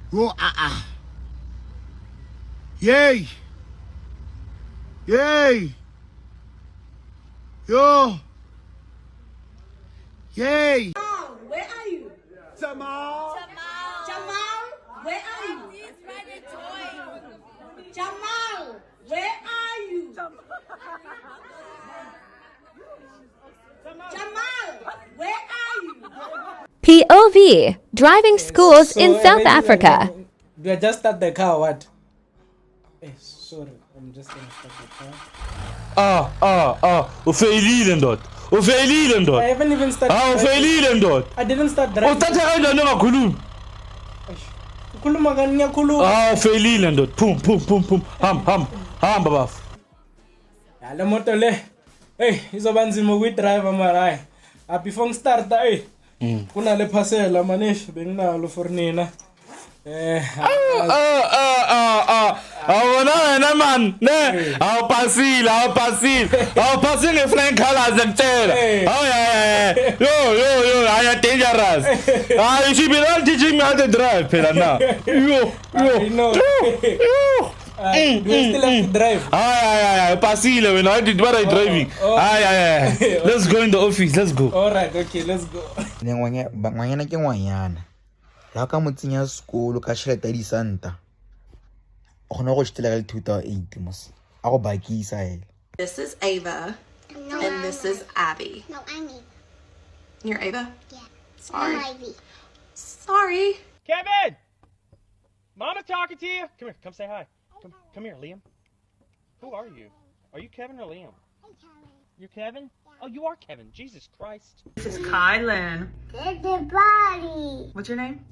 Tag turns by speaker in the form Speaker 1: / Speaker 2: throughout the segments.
Speaker 1: Yo, Yay! Yay! Yo! Yay!
Speaker 2: Where are you?
Speaker 1: Jamal!
Speaker 2: Jamal, where are you?
Speaker 3: He's running toy.
Speaker 2: Jamal, where are you? Jamal, where are you?
Speaker 4: POV Driving Schools in South Africa.
Speaker 5: Do I just start the car or what? Sorry, I'm just gonna start the car.
Speaker 6: Ufailile ndoda. Ufailile
Speaker 5: I
Speaker 6: ndoda.
Speaker 5: haven't even started.
Speaker 6: Ufailile ndoda.
Speaker 5: I didn't start driving.
Speaker 6: Uthatha kanjani ungakhulumi?
Speaker 5: Ukhuluma ngani ngiyakhuluma?
Speaker 6: Ufailile ndoda. Phum. Hamba bafu.
Speaker 5: Le moto le. Hey, izoba nzima ukuyidrive mara. Before ngistart kuna le parcel manesh benginalo for nina.
Speaker 6: Awona man ne awupasile ngeflying colors ekutshela yo I am dangerous. You should be not teaching me how to drive phela now.
Speaker 5: I know. Do you still have to drive?
Speaker 6: Pasile when I did what I driving. Let's go in the office, let's go.
Speaker 5: Alright, okay, let's go.
Speaker 7: Ngwanyana ke ngwanyana la ka motsenya sekolo ka shelete di santa o gona go tshitela ka 2008 mos a go bakisa hele.
Speaker 8: This is Ava, and this is Abby.
Speaker 9: No, I'm Ava.
Speaker 8: You're Ava?
Speaker 9: Yeah.
Speaker 8: Sorry.
Speaker 9: I'm Ivy.
Speaker 8: Sorry.
Speaker 10: Kevin! Mama talking to you? Come here, come say hi. Come here, Liam. Who are you? Are you Kevin or Liam?
Speaker 9: I'm Kevin.
Speaker 10: You're Kevin? Oh, you are Kevin. Jesus Christ.
Speaker 8: This is Kylan.
Speaker 9: It's the body.
Speaker 8: What's your name?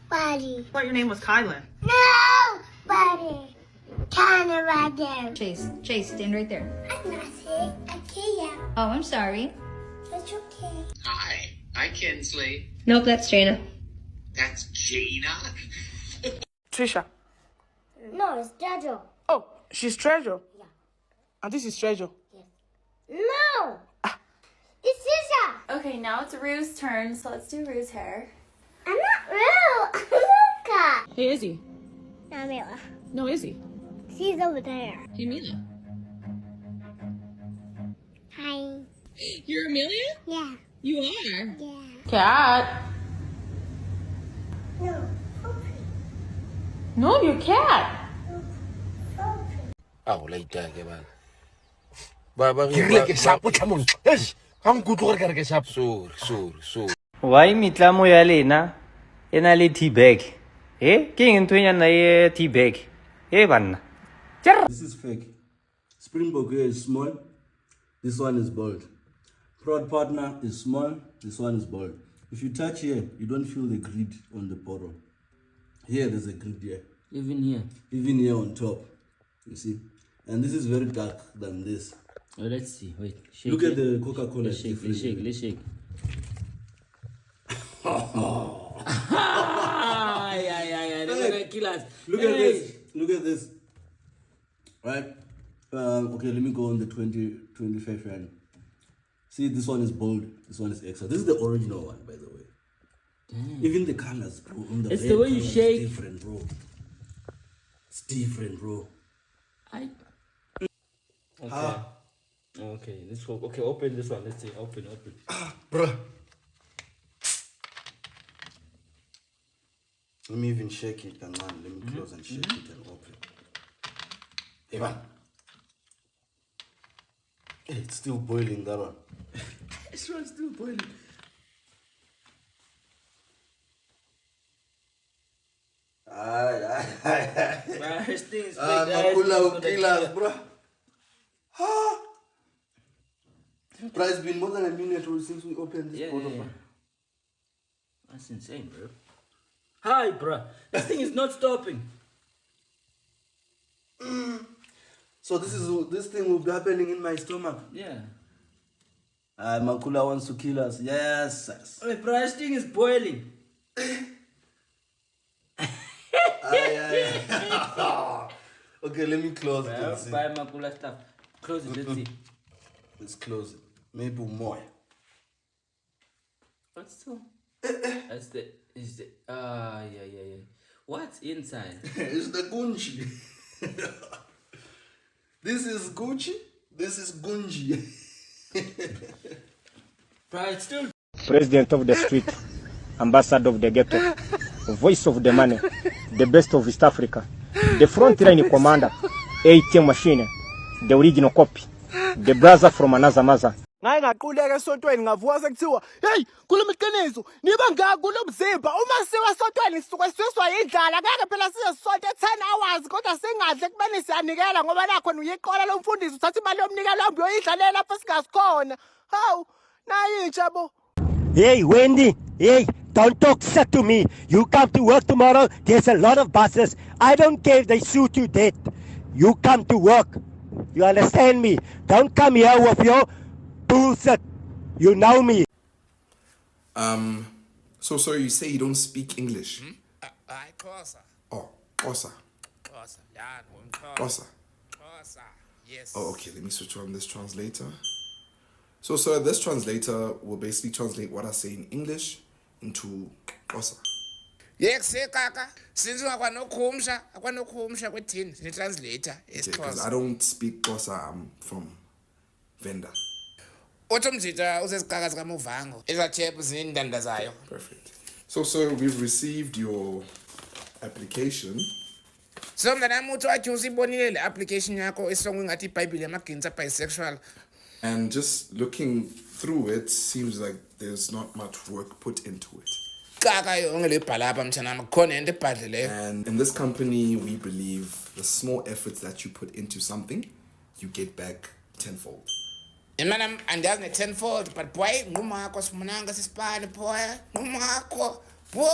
Speaker 9: Body.
Speaker 8: I thought your name was Kylan.
Speaker 9: No! Body. Kind of right there.
Speaker 3: Chase, stand right there.
Speaker 9: I'm not sick. I can't.
Speaker 3: Oh, I'm sorry.
Speaker 9: It's okay.
Speaker 11: Hi, Kinsley.
Speaker 3: Nope, that's Jana.
Speaker 11: That's Gina.
Speaker 12: Trisha.
Speaker 9: No, it's Jojo.
Speaker 12: Oh, she's Treasure.
Speaker 9: Yeah.
Speaker 12: And this is Treasure.
Speaker 9: No! It's Sisha.
Speaker 13: Okay, now it's Rue's turn, so let's do Rue's hair.
Speaker 9: I'm not real. I'm Luca.
Speaker 13: Hey, Izzy.
Speaker 9: No, Mila.
Speaker 13: No, Izzy.
Speaker 9: She's over there.
Speaker 13: Hey, Mila.
Speaker 9: Hi.
Speaker 13: You're Amelia?
Speaker 9: Yeah.
Speaker 13: You are?
Speaker 9: Yeah.
Speaker 13: Cat.
Speaker 9: No.
Speaker 13: No, you're Cat.
Speaker 7: A go laita ke ba ke sapo tlamong ga nkutlo gore ka re ke sapo sorry
Speaker 10: Why mitlamo ya lena ena le tea bag? Ke eng ntho nyana e tea bag? Banna.
Speaker 14: This is fake. Springbok here is small. This one is bold. Prod partner is small. This one is bold. If you touch here, you don't feel the grid on the bottom. Here, there's a grid here.
Speaker 5: Even here.
Speaker 14: Even here on top. You see? And this is very dark than this.
Speaker 5: Oh, let's see. Wait. Shake.
Speaker 14: Look at the Coca-Cola.
Speaker 5: Let's shake. Let's shake. Yeah. They're gonna kill us.
Speaker 14: Look at this. Look at this. Right? Okay, let me go on the 25 rand. See, this one is bold. This one is extra. This is the original one, by the way.
Speaker 5: Damn.
Speaker 14: Even the colors, bro. On the
Speaker 5: it's the way you shake.
Speaker 14: It's different, bro. It's different, bro.
Speaker 5: Okay, let's go. Okay, open this one. Let's see. Open.
Speaker 14: Bro. Let me even shake it and man. Let me close and shake it and open. Hey, man. Hey, it's still boiling, that one. This one's still boiling.
Speaker 5: This thing is
Speaker 14: Makula kilas, bro. Bro, it's been more than a minute since we opened this bottle.
Speaker 5: Yeah. That's insane, bro. Hi, bro. This thing is not stopping.
Speaker 14: So this thing will be happening in my stomach.
Speaker 5: Yeah.
Speaker 14: Makula wants to kill us. Yes.
Speaker 5: Hey, bro, this thing is boiling.
Speaker 14: Okay, let me close it.
Speaker 5: Buy Makula stuff. Close it, let's see.
Speaker 14: Let's close it. Maybe more.
Speaker 5: What's so? That's the. Yeah.
Speaker 15: What's inside?
Speaker 14: It's the Gunji. This is Gucci. This is Gunji.
Speaker 15: But it's still
Speaker 16: President of the street, ambassador of the ghetto, voice of the money, the best of East Africa, the front line commander, ATM machine, the original copy, the brother from another mother.
Speaker 1: Ngaye ngaquleka esontweni ngavuka sekuthiwa hey kuluma iqiniso niba ngaka kulomzimba uma siwa esontweni sisuke siswa yindlala ngeke phela siyesonto 10 hours kodwa singadle kubani siyanikela ngoba nakho uyiqola lo mfundisi uthatha imali yomnikelo hambe uyoyidlalela lapho singasikhona hawu nayi intsha bo.
Speaker 17: Hey Wendy, hey, don't talk shit to me. You come to work tomorrow, there's a lot of buses. I don't care if they shoot you dead. You come to work. You understand me? Don't come here with your bullshit. You know me.
Speaker 18: So sorry, you say you don't speak English?
Speaker 19: Xhosa.
Speaker 18: Oh, Xhosa.
Speaker 19: Xhosa. Yeah,
Speaker 18: Xhosa.
Speaker 19: Xhosa. Yes.
Speaker 18: Oh, okay, let me switch on this translator. So, sir, this translator will basically translate what I say in English into Xhosa.
Speaker 19: Yekuse kaka. Since ungakwanokhumisha, akwanokhumsha kwethini, ni translator
Speaker 18: Because
Speaker 19: Xhosa.
Speaker 18: I don't speak Xhosa, I'm from Venda.
Speaker 19: Otomjita usezikaka zikamuvango. Ezathephu zindanda zayo.
Speaker 18: Perfect. So, sir, we've received your application.
Speaker 19: So mntanami uthi wathi usibonile le application yakho esongo ngathi iBhayibhile yamaginsa bisexual.
Speaker 18: And just looking through it, seems like there's not much work put into it.
Speaker 19: Kaka yonke le bhala apha mntanami khona into ebhadlileyo.
Speaker 18: And in this company, we believe the small efforts that you put into something, you get back tenfold.
Speaker 19: Imana andazi ne tenfold but boy ngumakho simunanga sisipane boy ngumakho boy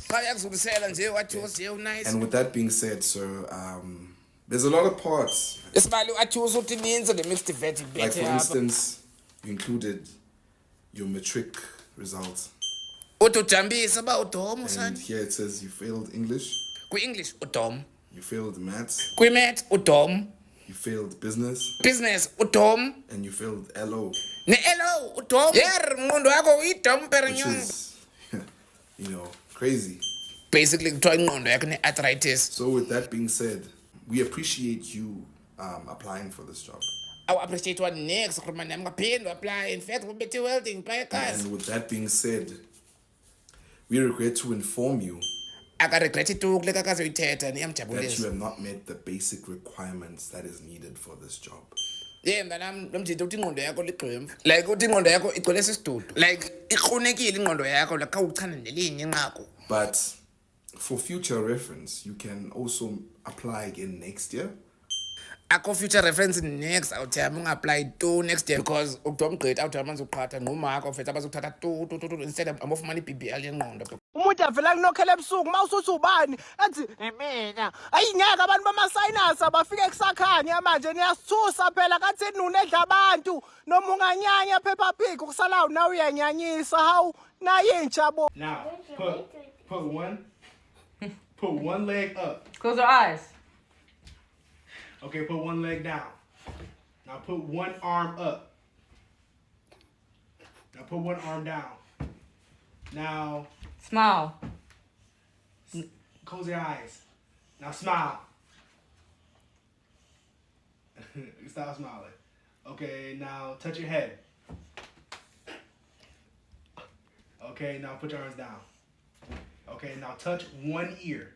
Speaker 19: bayakuzubisela nje wathi usiye unice.
Speaker 18: And with that being said, sir, there's a lot of parts.
Speaker 19: Isibali wathi usuthi ninze le mixed vet
Speaker 18: Like
Speaker 19: bethe
Speaker 18: for
Speaker 19: apha.
Speaker 18: instance, you included your matric results.
Speaker 19: Utujambisa ba udomo
Speaker 18: And
Speaker 19: sani.
Speaker 18: here it says you failed English,
Speaker 19: Ku English udom.
Speaker 18: you failed maths,
Speaker 19: Ku math udom.
Speaker 18: you failed business,
Speaker 19: Business udom.
Speaker 18: and you failed LO.
Speaker 19: Ne hello udom. Yer ngondo yakho uyidom
Speaker 18: Which
Speaker 19: perenyong.
Speaker 18: is, crazy.
Speaker 19: Basically kuthiwa ingqondo yakho ne arthritis.
Speaker 18: So with that being said, we appreciate you applying for this job.
Speaker 19: I appreciate what next khuluma nami ngaphinde apply in fact ubethe welding by cars.
Speaker 18: And with that being said, we regret to inform you
Speaker 19: Akaregret itu kuleka kaze uyithetha
Speaker 18: that you
Speaker 19: niyamjabulisa.
Speaker 18: have not met the basic requirements that is needed for this job.
Speaker 19: Mntanami nomjito uthi ingqondo yakho ligqwemfu. Like uthi ingqondo yakho igcwele sisidudu. Like ikrunekile ingqondo yakho like awuchana nelinye inqako.
Speaker 18: But for future reference, you can also apply again next year.
Speaker 19: Akho future reference next awuthamba ungapply to next year because ukudom awuthi amanzi uqhatha ngumakho fethu abazokuthatha tu instead amofumana iBBL yengqondo.
Speaker 1: Umuntu avela kunokhela ebusuku mawusuthi ubani athi mina ayingeke abantu bama-sinus abafike kusakhanya manje niyasithusa phela kathi nuna edla abantu noma unganyanya Peppa Pig kusalayo nawe uyanyanyisa hawu naye intsha bo.
Speaker 5: Now, put one leg up.
Speaker 13: Close your eyes.
Speaker 5: Okay, put one leg down. Now put one arm up. Now put one arm down. Now
Speaker 13: Smile.
Speaker 5: close your eyes. Now smile. Stop smiling. Okay, now touch your head. Okay, now put your arms down. Okay, now touch one ear.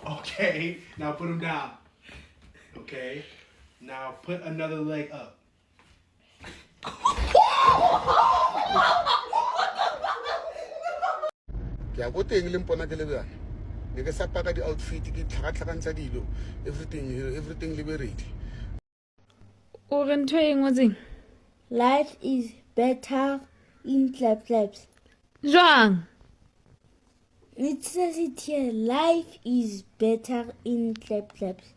Speaker 5: Okay, now put them down. Okay, now put another leg up.
Speaker 1: Ke a go teng le mpona ke le bjang ne ke sa paka di-outfit ke tlhakatlhakantsha dilo everything le be ready.
Speaker 13: O re ntho e ngotseng?
Speaker 9: Life is better in claps.
Speaker 13: Jwang?
Speaker 9: It says it here. Life is better in claps.